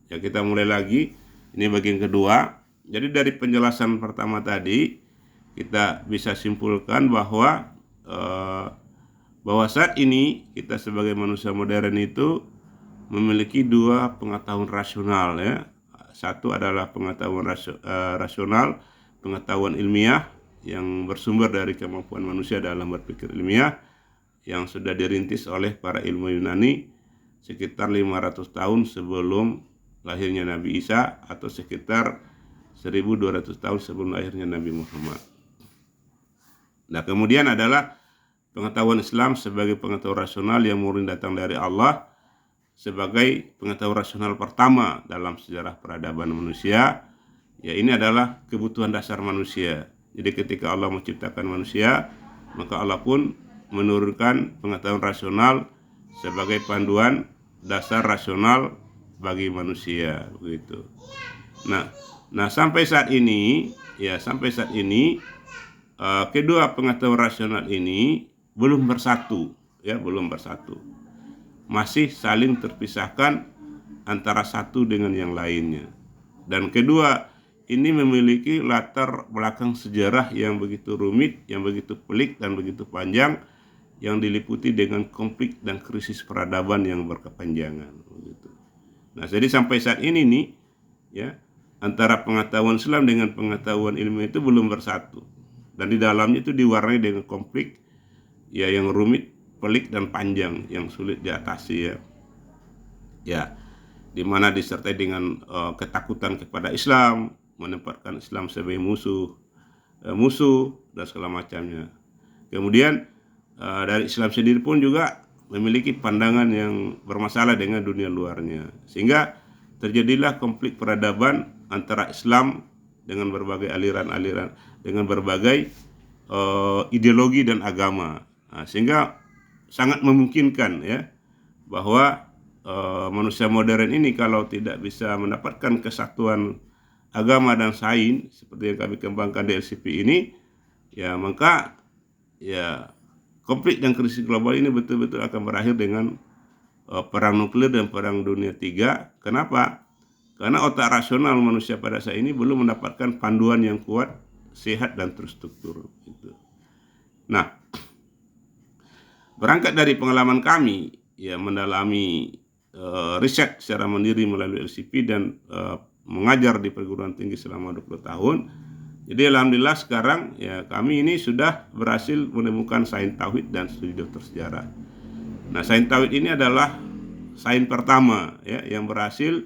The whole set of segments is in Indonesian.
Ya, kita mulai lagi. Ini bagian kedua. Jadi dari penjelasan pertama tadi kita bisa simpulkan bahwa saat ini kita sebagai manusia modern itu memiliki dua pengetahuan rasional, ya. Satu adalah pengetahuan rasional, pengetahuan ilmiah yang bersumber dari kemampuan manusia dalam berpikir ilmiah yang sudah dirintis oleh para ilmu Yunani sekitar 500 tahun sebelum lahirnya Nabi Isa atau sekitar 1200 tahun sebelum lahirnya Nabi Muhammad. Nah, kemudian adalah pengetahuan Islam sebagai pengetahuan rasional yang murni datang dari Allah sebagai pengetahuan rasional pertama dalam sejarah peradaban manusia. Ya, ini adalah kebutuhan dasar manusia. Jadi ketika Allah menciptakan manusia, maka Allah pun menurunkan pengetahuan rasional sebagai panduan dasar rasional bagi manusia, begitu. Nah, sampai saat ini, kedua pengetahuan rasional ini belum bersatu, ya, belum bersatu. Masih saling terpisahkan antara satu dengan yang lainnya. Dan kedua ini memiliki latar belakang sejarah yang begitu rumit, yang begitu pelik dan begitu panjang, yang diliputi dengan konflik dan krisis peradaban yang berkepanjangan, begitu. Nah, jadi sampai saat ini nih, ya, antara pengetahuan Islam dengan pengetahuan ilmu itu belum bersatu, dan di dalamnya itu diwarnai dengan konflik, ya, yang rumit, pelik dan panjang, yang sulit diatasi, ya, di mana disertai dengan ketakutan kepada Islam, menempatkan Islam sebagai musuh dan segala macamnya. Kemudian dari Islam sendiri pun juga memiliki pandangan yang bermasalah dengan dunia luarnya, sehingga terjadilah konflik peradaban antara Islam dengan berbagai aliran-aliran, dengan berbagai ideologi dan agama. Nah, sehingga sangat memungkinkan, ya, bahwa manusia modern ini kalau tidak bisa mendapatkan kesatuan agama dan sains seperti yang kami kembangkan di LCP ini, ya, maka, ya, konflik dan krisis global ini betul-betul akan berakhir dengan perang nuklir dan perang dunia tiga. Kenapa? Karena otak rasional manusia pada saat ini belum mendapatkan panduan yang kuat, sehat dan terstruktur, gitu. Nah, berangkat dari pengalaman kami, ya, mendalami riset secara mandiri melalui LCP dan mengajar di perguruan tinggi selama 20 tahun. Jadi alhamdulillah sekarang, ya, kami ini sudah berhasil menemukan sains tauhid dan studi dokter sejarah. Nah, sains tauhid ini adalah sains pertama, ya, yang berhasil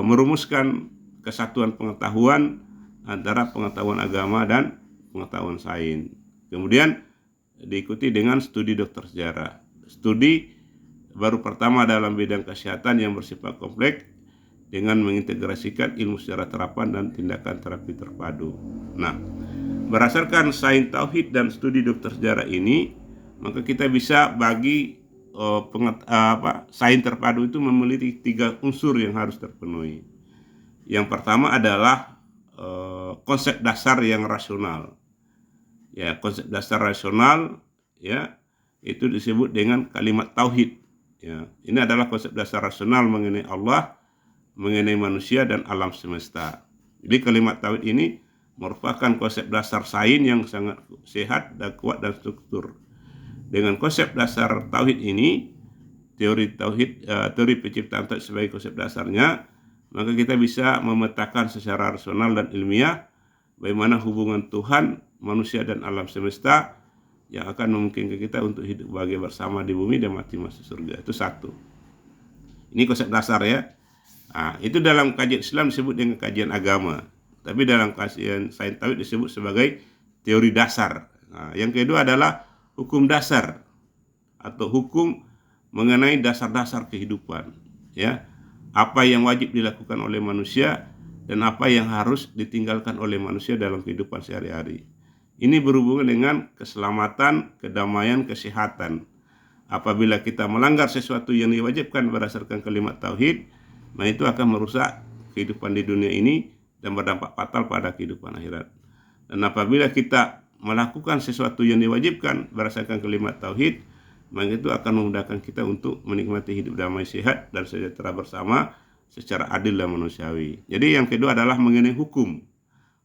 merumuskan kesatuan pengetahuan antara pengetahuan agama dan pengetahuan sains. Kemudian diikuti dengan studi dokter sejarah. Studi baru pertama dalam bidang kesehatan yang bersifat kompleks dengan mengintegrasikan ilmu secara terapan dan tindakan terapi terpadu. Nah, berdasarkan sains tauhid dan studi dokter sejarah ini, maka kita bisa bagi sains terpadu itu memiliki 3 unsur yang harus terpenuhi. Yang pertama adalah konsep dasar yang rasional. Ya, konsep dasar rasional, ya, itu disebut dengan kalimat tauhid. Ya, ini adalah konsep dasar rasional mengenai Allah, mengenai manusia dan alam semesta. Jadi kalimat tauhid ini merupakan konsep dasar sains yang sangat sehat dan kuat dan struktur. Dengan konsep dasar tauhid ini, teori penciptaan tauhid sebagai konsep dasarnya, maka kita bisa memetakan secara rasional dan ilmiah bagaimana hubungan Tuhan, manusia dan alam semesta yang akan memungkinkan kita untuk hidup bahagia bersama di bumi dan mati masuk surga. Itu satu. Ini konsep dasar, ya. Nah, itu dalam kajian Islam disebut dengan kajian agama, tapi dalam kajian sains tauhid disebut sebagai teori dasar. Nah, yang kedua adalah hukum dasar atau hukum mengenai dasar-dasar kehidupan, ya. Apa yang wajib dilakukan oleh manusia dan apa yang harus ditinggalkan oleh manusia dalam kehidupan sehari-hari. Ini berhubungan dengan keselamatan, kedamaian, kesehatan. Apabila kita melanggar sesuatu yang diwajibkan berdasarkan kalimat tauhid, nah itu akan merusak kehidupan di dunia ini dan berdampak fatal pada kehidupan akhirat. Dan apabila kita melakukan sesuatu yang diwajibkan berdasarkan kalimat tauhid, maka itu akan memudahkan kita untuk menikmati hidup damai, sehat dan sejahtera bersama secara adil dan manusiawi. Jadi yang kedua adalah mengenai hukum,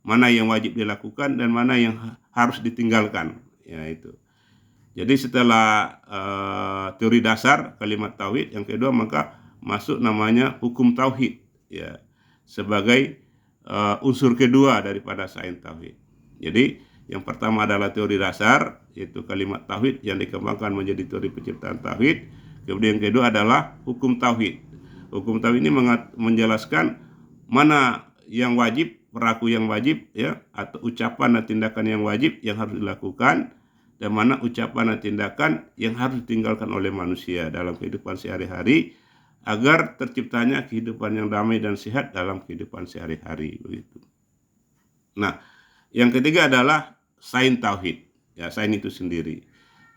mana yang wajib dilakukan dan mana yang harus ditinggalkan, ya itu. Jadi setelah teori dasar kalimat tauhid, yang kedua maka masuk namanya hukum tauhid, ya, sebagai unsur kedua daripada sains tauhid. Jadi yang pertama adalah teori dasar, yaitu kalimat tauhid yang dikembangkan menjadi teori penciptaan tauhid. Kemudian yang kedua adalah hukum tauhid. Hukum tauhid ini menjelaskan mana yang wajib, perilaku yang wajib, ya, atau ucapan dan tindakan yang wajib yang harus dilakukan, dan mana ucapan dan tindakan yang harus ditinggalkan oleh manusia dalam kehidupan sehari-hari agar terciptanya kehidupan yang damai dan sehat dalam kehidupan sehari-hari, begitu. Nah, yang ketiga adalah sains tauhid, ya, sains itu sendiri.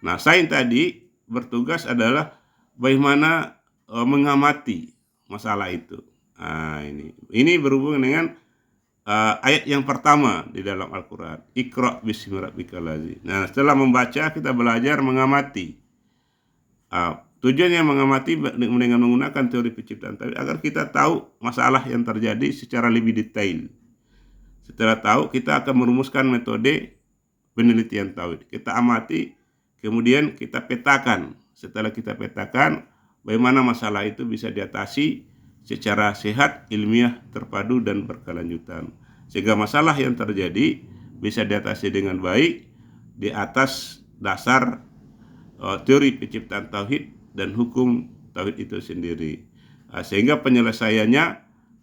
Nah, sains tadi bertugas adalah bagaimana mengamati masalah itu. Nah, ini berhubungan dengan ayat yang pertama di dalam Al-Quran, Iqra bismi rabbikal ladzi. Nah, setelah membaca kita belajar mengamati. Tujuannya mengamati dengan menggunakan teori penciptaan tauhid agar kita tahu masalah yang terjadi secara lebih detail. Setelah tahu, kita akan merumuskan metode penelitian tauhid. Kita amati, kemudian kita petakan. Setelah kita petakan, bagaimana masalah itu bisa diatasi secara sehat, ilmiah, terpadu, dan berkelanjutan. Sehingga masalah yang terjadi bisa diatasi dengan baik di atas dasar teori penciptaan tauhid dan hukum tauhid itu sendiri. Sehingga penyelesaiannya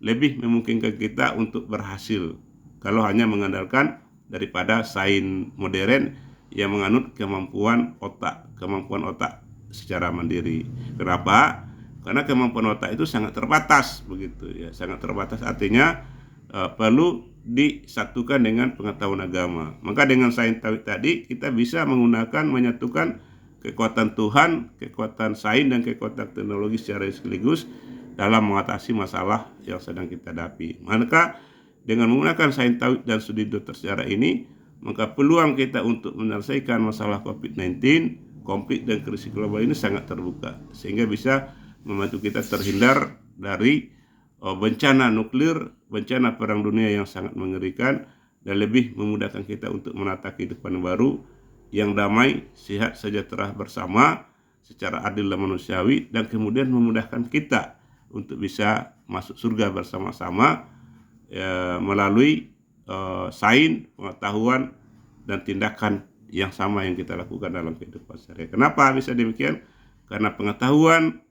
lebih memungkinkan kita untuk berhasil kalau hanya mengandalkan daripada sains modern yang menganut kemampuan otak secara mandiri. Kenapa? Karena kemampuan otak itu sangat terbatas, begitu ya, sangat terbatas, artinya perlu disatukan dengan pengetahuan agama. Maka dengan sains tauhid tadi kita bisa menyatukan kekuatan Tuhan, kekuatan sains, dan kekuatan teknologi secara sekaligus dalam mengatasi masalah yang sedang kita hadapi. Maka dengan menggunakan sains tauhid dan studi dokter sejarah ini, maka peluang kita untuk menyelesaikan masalah COVID-19, konflik dan krisis global ini sangat terbuka, sehingga bisa membantu kita terhindar dari bencana nuklir, bencana perang dunia yang sangat mengerikan, dan lebih memudahkan kita untuk menata kehidupan baru yang damai, sehat, sejahtera bersama secara adil dan manusiawi, dan kemudian memudahkan kita untuk bisa masuk surga bersama-sama melalui sains, pengetahuan, dan tindakan yang sama yang kita lakukan dalam kehidupan sehari-hari. Kenapa bisa demikian? Karena pengetahuan,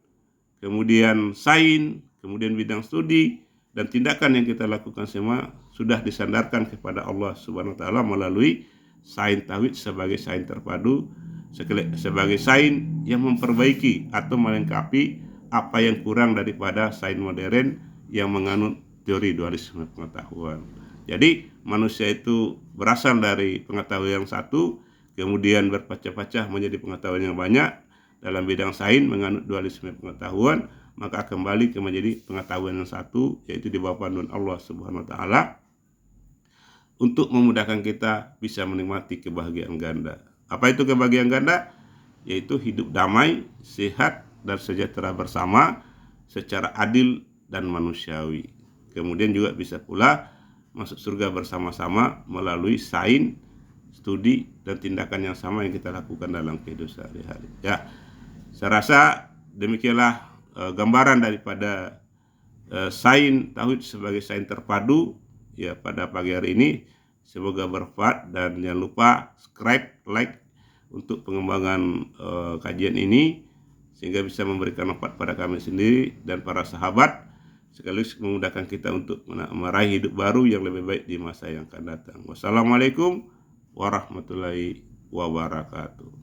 kemudian sains, kemudian bidang studi, dan tindakan yang kita lakukan semua sudah disandarkan kepada Allah Subhanahu wa Ta'ala melalui sains tauhid sebagai sains terpadu, sebagai sains yang memperbaiki atau melengkapi apa yang kurang daripada sains modern yang menganut teori dualisme pengetahuan. Jadi manusia itu berasal dari pengetahuan yang satu, kemudian berpecah-pecah menjadi pengetahuan yang banyak. Dalam bidang sains menganut dualisme pengetahuan, maka kembali ke menjadi pengetahuan yang satu, yaitu di bawah panduan Allah Subhanahu wa Ta'ala, untuk memudahkan kita bisa menikmati kebahagiaan ganda. Apa itu kebahagiaan ganda? Yaitu hidup damai, sehat, dan sejahtera bersama secara adil dan manusiawi. Kemudian juga bisa pula masuk surga bersama-sama melalui sains, studi, dan tindakan yang sama yang kita lakukan dalam kehidupan sehari-hari. Ya, saya rasa demikianlah gambaran daripada sains tauhid sebagai sains terpadu ya pada pagi hari ini. Semoga bermanfaat, dan jangan lupa subscribe, like untuk pengembangan kajian ini sehingga bisa memberikan manfaat pada kami sendiri dan para sahabat, sekaligus memudahkan kita untuk meraih hidup baru yang lebih baik di masa yang akan datang. Wassalamualaikum warahmatullahi wabarakatuh.